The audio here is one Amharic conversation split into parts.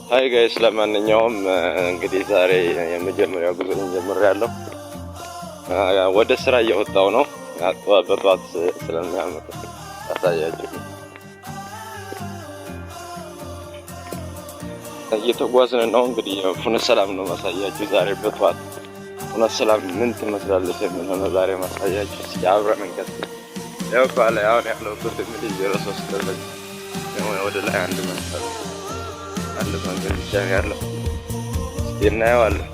ሃይ ጋይስ ለማንኛውም እንግዲህ ዛሬ የመጀመሪያው ጉዞ ጀምሬያለሁ። ወደ ስራ እየወጣሁ ነው። በጧት ስለሚያመጣ አሳያችሁ። እየተጓዝን ነው እንግዲህ ፍኖተ ሰላም ነው ማሳያችሁ። ዛሬ በጧት ፍኖተ ሰላም ምን ትመስላለች የሚለው ዛሬ ማሳያችሁ። እስኪ አብረን እንቀጥል። ያው ባለ አሁን ያለሁበት እንግዲህ 03 ደረጃ ወደ ላይ አንድ መንገድ ብቻ ያለው እናየዋለን።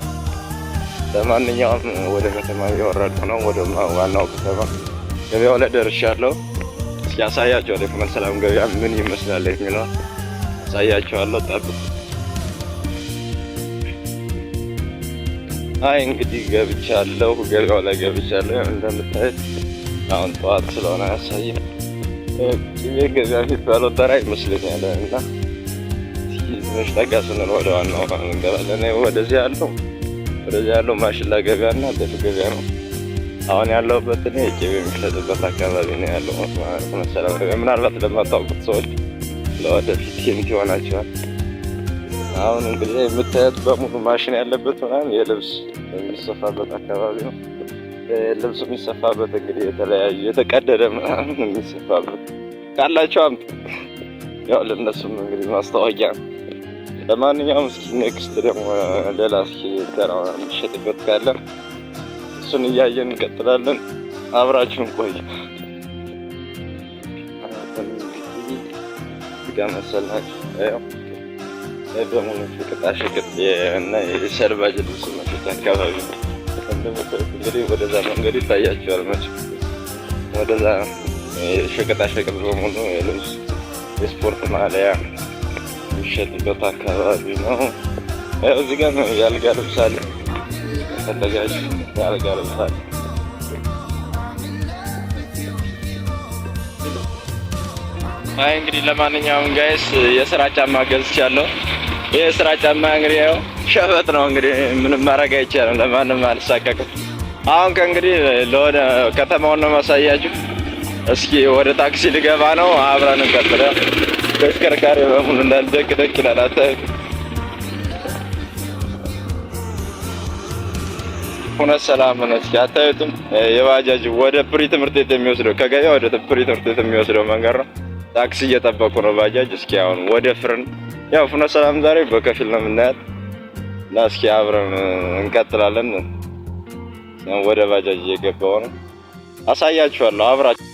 ለማንኛውም ወደ ከተማ እየወረድኩ ነው። ወደ ዋናው ከተማ ገበያው ላይ ደርሻለሁ። እስኪ አሳያችኋለሁ ፍኖተ ሰላም ገበያ ምን ይመስላል የሚለው አሳያችኋለሁ። ጠብቁ። አይ እንግዲህ ገብቻለሁ፣ ገበያው ላይ ገብቻለሁ። እንደምታዩት አሁን ጠዋት ስለሆነ ያሳየኝ ገበያ ፊት ባለው ተራ ይመስለኛል እና መሽጠጋ ስንል ወደ ዋናው እንገባለን። ወደዚህ ያለው ማሽላ ገበያና ደፍ ገበያ ነው። አሁን ያለሁበት እኔ ቅቤ የሚሸጥበት አካባቢ ነው ያለው ፍኖተ ሰላም ገበያ። ምናልባት ለማታውቁት ሰዎች ለወደፊት ሂንት ይሆናቸዋል። አሁን እንግዲህ የምታዩት በሙሉ ማሽን ያለበት ምናምን የልብስ የሚሰፋበት አካባቢ ነው። ልብሱ የሚሰፋበት እንግዲህ የተለያዩ የተቀደደ ምናምን የሚሰፋበት ካላቸው አምጡ። ያው ለነሱም እንግዲህ ማስታወቂያ ነው። ለማንኛውም እስኪ ኔክስት ደግሞ ሌላ እስኪ ተራ የሚሸጥበት ካለ እሱን እያየን እንቀጥላለን። አብራችሁን ቆዩ። ጋር መሰላችሁ በሙሉ ሽቅጣሽቅጥ እና የሰልባጅ ልብስ መሸጫ አካባቢ እንግዲህ ወደዛ መንገድ ይታያቸዋል። መቼም ወደዛ ሽቅጣሽቅጥ በሙሉ የልብስ የስፖርት ማሊያ የሚሸጥበት አካባቢ ነው። ያው እዚህ ጋር ነው የአልጋ ልብስ አለ። ፈለጋችሁ የአልጋ ልብስ አለ። አይ እንግዲህ ለማንኛውም ጋይስ የስራ ጫማ ገዝቻለሁ። ይሄ የስራ ጫማ እንግዲህ ያው ሸበጥ ነው እንግዲህ ምንም ማድረግ አይቻልም። ለማንም አልሳቀቅም። አሁን ከእንግዲህ ለወደ ከተማውን ነው ማሳያችሁ። እስኪ ወደ ታክሲ ልገባ ነው። አብረን እንቀጥላለን። ተሽከርካሪ በሙሉ እንዳልደቅ ይላል። አታዩት? ፍኖተ ሰላም ነው። እስኪ አታዩትም? የባጃጅ ወደ ፕሪ ትምህርት ቤት የሚወስደው ከገበያ ወደ ፕሪ ትምህርት ቤት የሚወስደው መንገድ ነው። ታክሲ እየጠበቁ ነው ባጃጅ። እስኪ አሁን ወደ ፍርን ያው ፍኖተ ሰላም ዛሬ በከፊል ነው የምናያት እና እስኪ አብረን እንቀጥላለን። ወደ ባጃጅ እየገባው ነው። አሳያችኋለሁ። አብራችሁ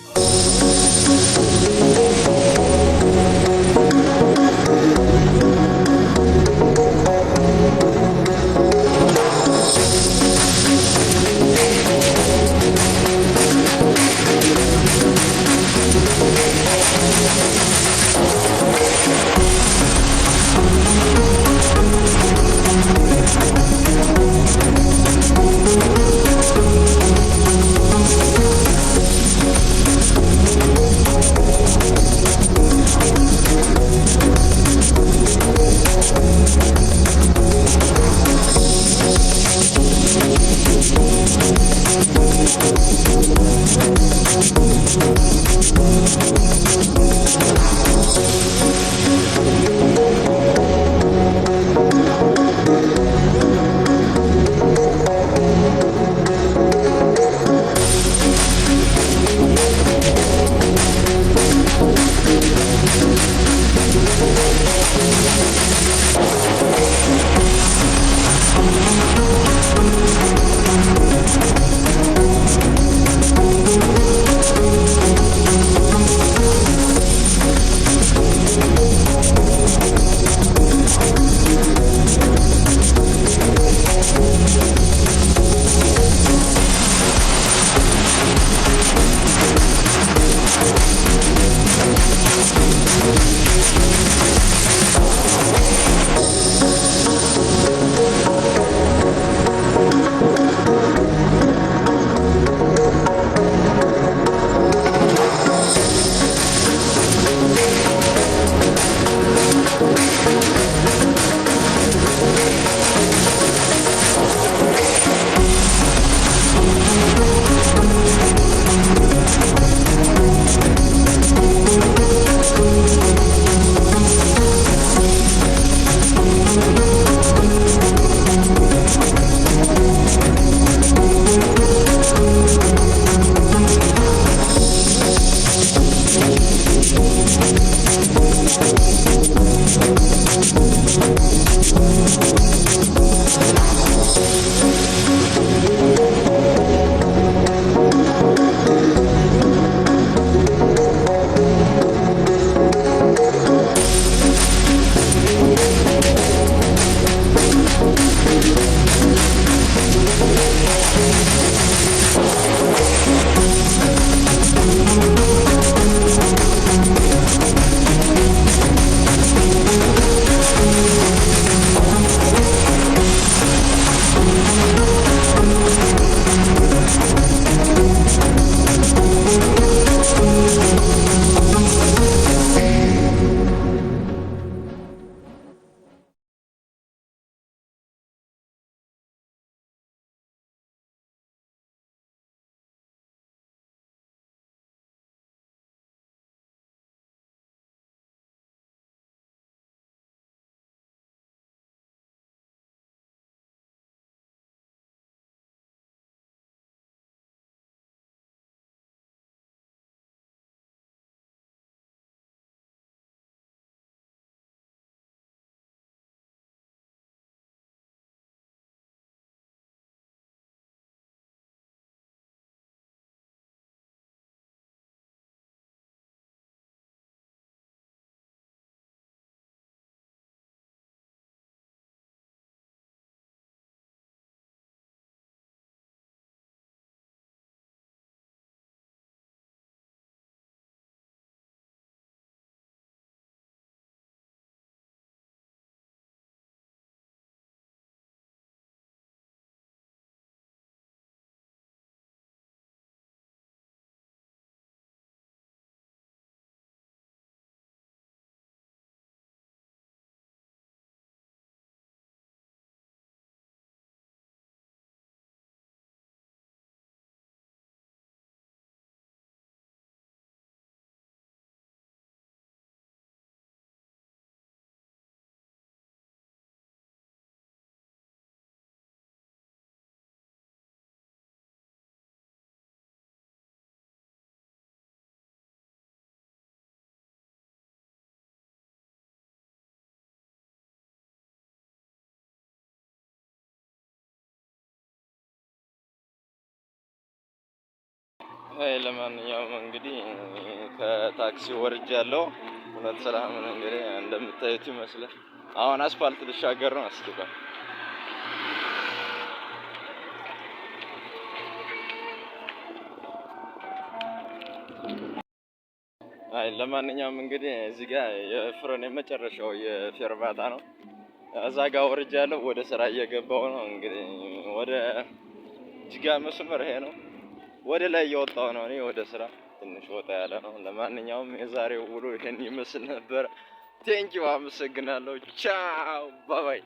ለማንኛውም እንግዲህ ከታክሲ ወርጃለሁ። እውነት ሰላም እንግዲህ እንደምታዩት ይመስላል። አሁን አስፋልት ልሻገር ነው። እስኪ ለማንኛውም እንግዲህ እዚህ ጋር የፍሬን የመጨረሻው የፌርማታ ነው። እዛ ጋር ወርጃለሁ። ወደ ስራ እየገባሁ ነው። እንግዲህ ወደ ጅጋ መስመር ይሄ ነው። ወደ ላይ እየወጣሁ ነው እኔ ወደ ስራ። ትንሽ ወጣ ያለ ነው። ለማንኛውም የዛሬው ውሎ ይሄን ይመስል ነበር። ቴንኪው፣ አመሰግናለሁ። ቻው ባባይ